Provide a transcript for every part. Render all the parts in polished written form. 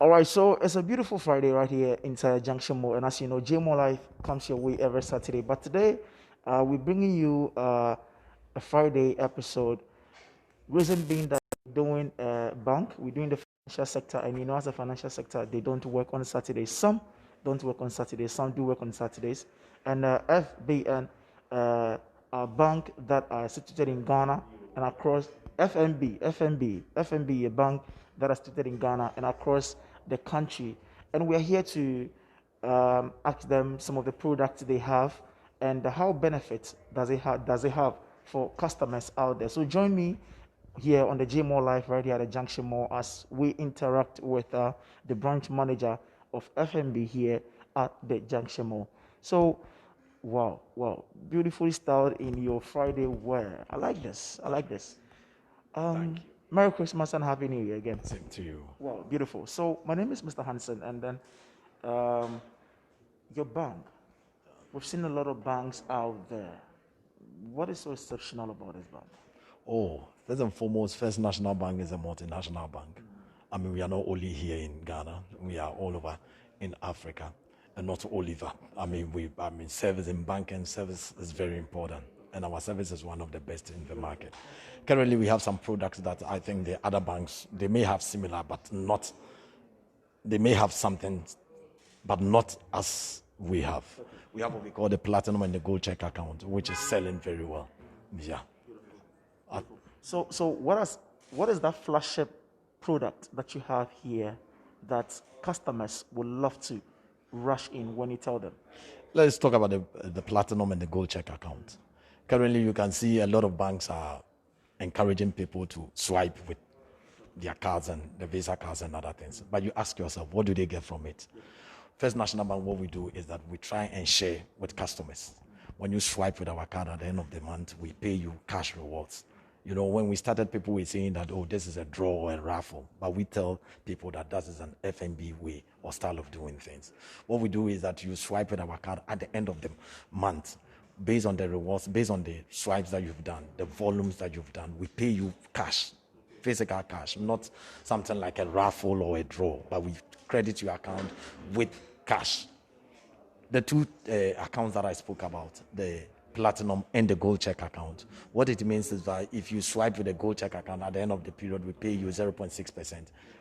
All right, so it's a beautiful Friday right here inside Junction Mall, and as you know, JMall Life comes your way every Saturday. But today, we're bringing you a Friday episode. Reason being that we're doing bank, we're doing the financial sector, and you know, as a financial sector, they don't work on Saturdays. Some don't work on Saturdays, some do work on Saturdays. And FBN, a bank that are situated in Ghana and across FNB, a bank that are situated in Ghana and across the country. And we are here to ask them some of the products they have and how benefits does it have for customers out there. So join me here on the JMall Live right here at the Junction Mall as we interact with the branch manager of FNB here at the Junction Mall. So, wow, beautifully styled in your Friday wear. I like this. Thank you. Merry Christmas and Happy New Year again. Same to you. Wow, beautiful. So my name is Mr. Hansen, and then um, your bank. We've seen a lot of banks out there. What is so exceptional about this bank? Oh, first and foremost, First National Bank is a multinational bank. I mean, we are not only here in Ghana, we are all over in Africa, and not only that. Service in banking service is very important, and our service is one of the best in the market. Currently, we have some products that I think the other banks, they may have similar, but not, they may have something, but not as we have. We have what we call the platinum and the gold check account, which is selling very well. Yeah. So what is that flagship product that you have here that customers would love to rush in when you tell them? Let's talk about the platinum and the gold check account. Currently, you can see a lot of banks are encouraging people to swipe with their cards and the Visa cards and other things. But you ask yourself, what do they get from it? First National Bank, what we do is that we try and share with customers. When you swipe with our card at the end of the month, we pay you cash rewards. You know, when we started, people were saying that, oh, this is a draw or a raffle. But we tell people that that is an FNB way or style of doing things. What we do is that you swipe with our card at the end of the month. Based on the rewards, based on the swipes that you've done, the volumes that you've done, we pay you cash, physical cash, not something like a raffle or a draw, but we credit your account with cash. The two accounts that I spoke about, the platinum and the gold check account, what it means is that if you swipe with the gold check account at the end of the period, we pay you 0.6%.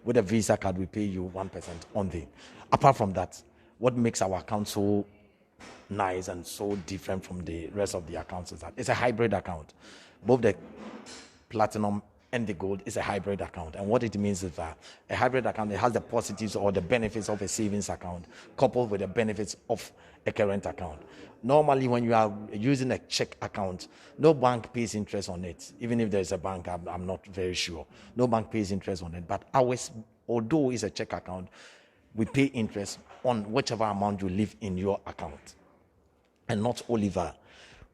With a Visa card, we pay you 1% on the. Apart from that, what makes our account so nice and so different from the rest of the accounts is that it's a hybrid account. Both the platinum and the gold is a hybrid account. And what it means is that a hybrid account, it has the positives or the benefits of a savings account coupled with the benefits of a current account. Normally, when you are using a check account, no bank pays interest on it. Even if there's a bank, I'm not very sure. No bank pays interest on it. But ours, although it's a check account, we pay interest on whichever amount you leave in your account. And not only that,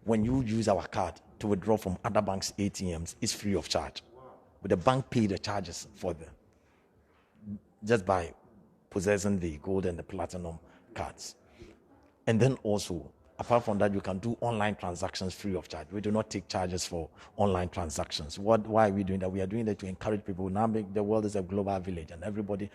when you use our card to withdraw from other banks' ATMs, it's free of charge. But the bank pay the charges for them just by possessing the gold and the platinum cards. And then also, apart from that, you can do online transactions free of charge. We do not take charges for online transactions. Why are we doing that? We are doing that to encourage people. Now the world is a global village and everybody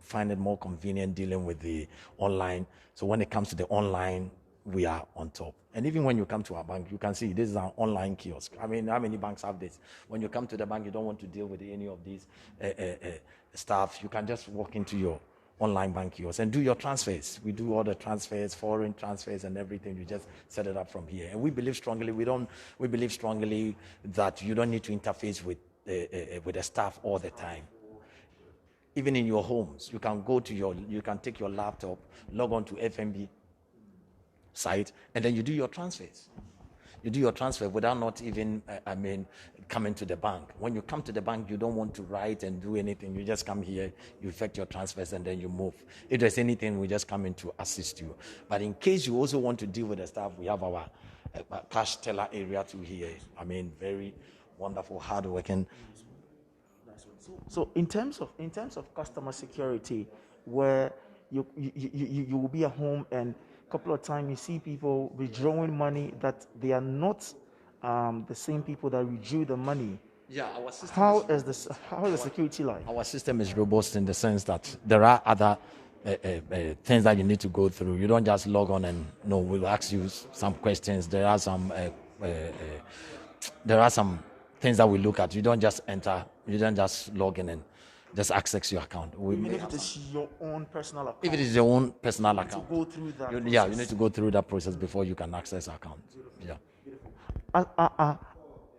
find it more convenient dealing with the online. So when it comes to the online, we are on top. And even when you come to our bank, you can see this is an online kiosk. I mean, how many banks have this? When you come to the bank, you don't want to deal with any of these stuff. You can just walk into your online bank kiosk and do your transfers. We do all the transfers, foreign transfers and everything. You just set it up from here. And we believe strongly, that you don't need to interface with the staff all the time. Even in your homes, you can take your laptop, log on to FNB site, and then you do your transfers. You do your transfer without not even, coming to the bank. When you come to the bank, you don't want to write and do anything. You just come here, you effect your transfers, and then you move. If there's anything, we just come in to assist you. But in case you also want to deal with the staff, we have our cash teller area too here. Very wonderful, hardworking. So in terms of customer security, where you will be at home and couple of times you see people withdrawing money that they are not the same people that withdrew the money Yeah, our system. How is the security like? Our system is robust in the sense that there are other things that you need to go through. You don't just log on and no. We'll ask you some questions. There are some things that we look at. You don't just enter. You don't just log in and just access your account. Even if it is your own personal account. If it is your own personal account, go through that. You need to go through that process before you can access your account. Yeah.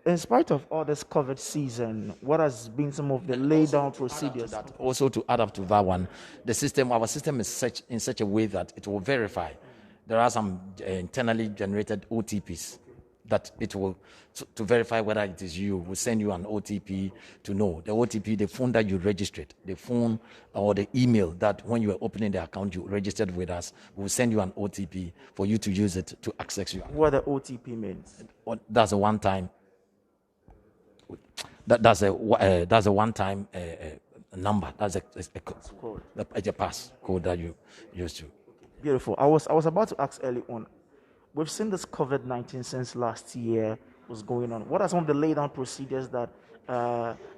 In spite of all this COVID season, what has been some of the laid down procedures? Also, to add up to that one, our system is in such a way that it will verify. There are some internally generated OTPs that it will, to verify whether it is you, will send you an OTP to know. The OTP, the phone that you registered, the phone or the email that when you were opening the account you registered with us, will send you an OTP for you to use it to access you. What the OTP means? That's a one-time. That's a one-time number. That's a pass code that you use to. Beautiful. I was about to ask early on. We've seen this COVID-19 since last year was going on. What are some of the laid down procedures that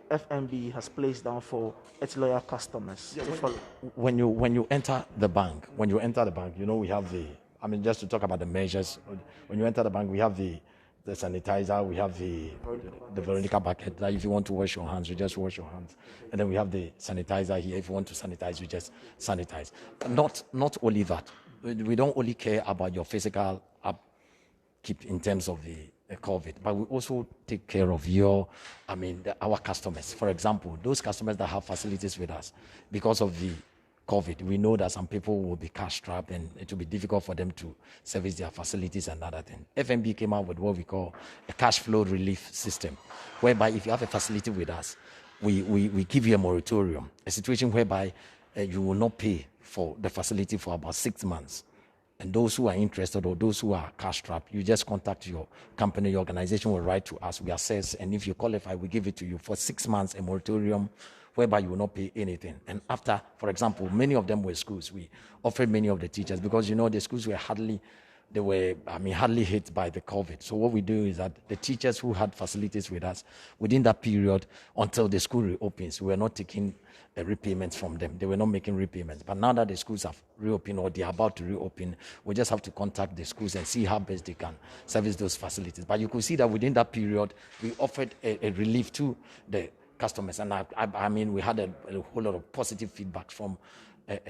FNB has placed down for its loyal customers to follow? When you enter the bank, we have just to talk about the measures. When you enter the bank, we have the sanitizer, we have the Veronica bucket that if you want to wash your hands, you just wash your hands. And then we have the sanitizer here. If you want to sanitize, you just sanitize. Not only that, we don't only care about your physical upkeep in terms of the COVID, but we also take care of our customers. For example, those customers that have facilities with us, because of the COVID, we know that some people will be cash strapped and it will be difficult for them to service their facilities and other things. FNB came out with what we call a cash flow relief system, whereby if you have a facility with us, we give you a moratorium, a situation whereby you will not pay for the facility for about 6 months. And those who are interested or those who are cash strapped, you just contact your company, your organization will write to us, we assess, and if you qualify, we give it to you for 6 months, a moratorium whereby you will not pay anything. And after, for example, many of them were schools. We offered many of the teachers because, the schools were hardly hit by the COVID. So what we do is that the teachers who had facilities with us, within that period until the school reopens, we were not taking repayments from them. They were not making repayments. But now that the schools have reopened or they are about to reopen, we just have to contact the schools and see how best they can service those facilities. But you could see that within that period, we offered a relief to the customers. And we had a whole lot of positive feedback from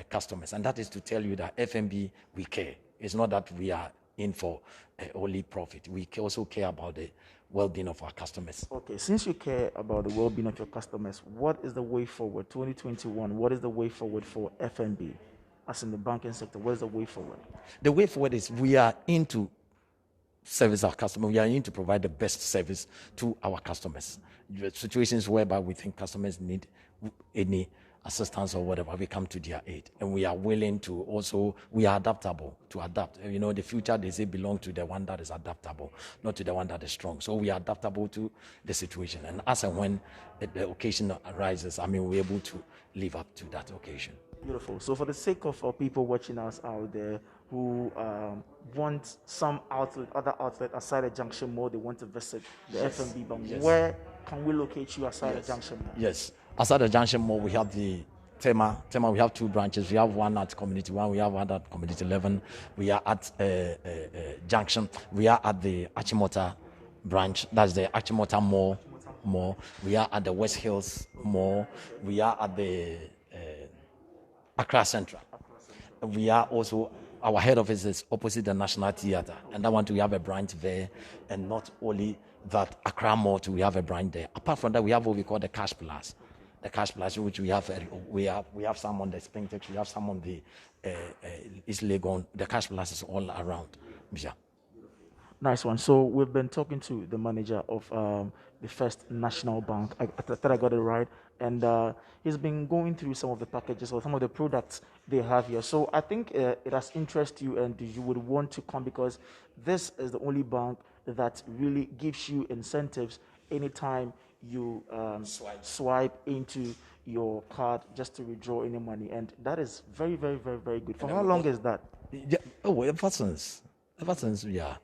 customers. And that is to tell you that FNB, we care. It's not that we are in for only profit. We also care about the well-being of our customers. Okay, since you care about the well-being of your customers, what is the way forward? 2021, what is the way forward for FNB? As in the banking sector, what is the way forward? The way forward is we are into service our customers. We are in to provide the best service to our customers. Situations whereby we think customers need any assistance or whatever, we come to their aid. And we are willing to also, we are adaptable to adapt. The future, they say, belongs to the one that is adaptable, not to the one that is strong. So we are adaptable to the situation. And as and when the occasion arises, we're able to live up to that occasion. Beautiful. So for the sake of people watching us out there who want some other outlet aside the Junction Mall, they want to visit the FNB Bank, where can we locate you aside the Junction Mall? Yes. Aside the Junction Mall, we have the Tema, we have 2 branches. We have one at Community 1, we have one at Community 11. We are at Junction. We are at the Achimota branch. That's the Achimota Mall. We are at the West Hills Mall. We are at the Accra Central. We are also, our head office is opposite the National Theatre. And that one too, we have a branch there. And not only that, Accra Mall too, we have a branch there. Apart from that, we have what we call the Cash Plus. The Cash Plus, which we have some on the Spintex, we have some on the East Legon. The Cash Plus is all around. Yeah. Nice one. So we've been talking to the manager of the First National Bank. I thought I got it right. And he's been going through some of the packages or some of the products they have here. So I think it has interested you and you would want to come because this is the only bank that really gives you incentives anytime you swipe into your card just to withdraw any money. And that is very, very, very, very good. For how long is that? Yeah. Oh, ever since, yeah.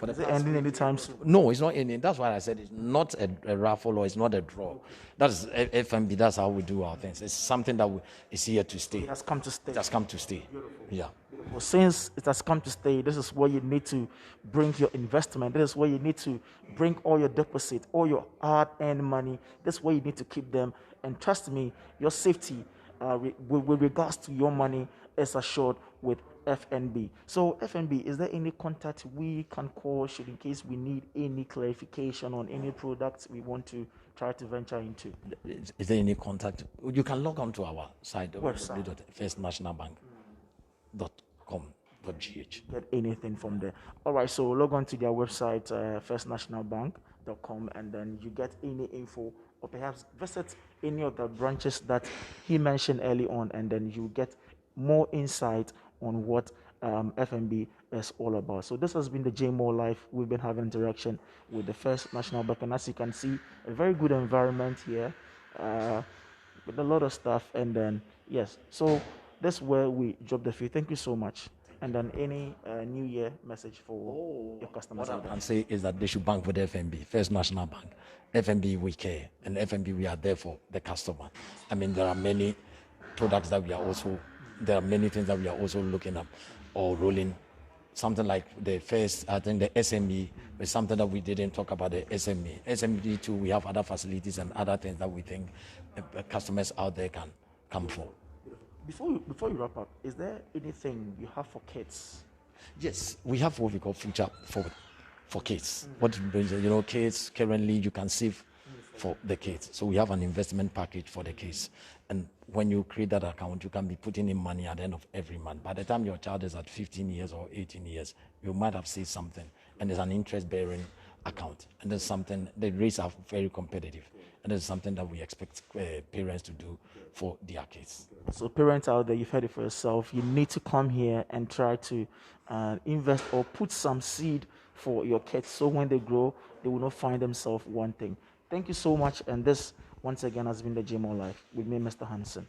For the Is it past ending 3 anytime years. soon? No, it's not ending. That's why I said it's not a raffle or it's not a draw. That is FNB. That's how we do our things. It's something that is here to stay. It has come to stay. It has come to stay. Yeah. Well, since it has come to stay, this is where you need to bring your investment. This is where you need to bring all your deposit, all your hard-earned money. This is where you need to keep them. And trust me, your safety with regards to your money is assured with FNB. So, FNB, is there any contact we can call should in case we need any clarification on any products we want to try to venture into? Is there any contact? You can log on to our site, Website. firstnationalbank.com.gh. Get anything from there. All right, so log on to their website, firstnationalbank.com, and then you get any info, or perhaps visit any of the branches that he mentioned early on, and then you get more insight on what FNB is all about. So this has been the JMall Live. We've been having interaction with the First National Bank, and as you can see, a very good environment here with a lot of stuff. And then yes, so that's where we drop the fee. Thank you so much. And then any New Year message for your customers? What I can say is that they should bank with FNB, First National Bank. FNB, we care, and FNB, we are there for the customer. I mean, there are many products that we are also, there are many things that we are also looking at or rolling. Something like the first, I think the SME is something that we didn't talk about, the SME. SME too, we have other facilities and other things that we think customers out there can come for. Before you wrap up, is there anything you have for kids? Yes, we have what we call Future Forward for kids. What means, kids currently you can save for the kids. So we have an investment package for the kids. And when you create that account, you can be putting in money at the end of every month. By the time your child is at 15 years or 18 years, you might have saved something. And there's an interest-bearing account. And there's something, the rates are very competitive. And there's something that we expect parents to do for their kids. So parents out there, you've heard it for yourself. You need to come here and try to invest or put some seed for your kids, so when they grow, they will not find themselves wanting. Thank you so much. And this, once again, has been the JMall Live with me, Mr. Hansen.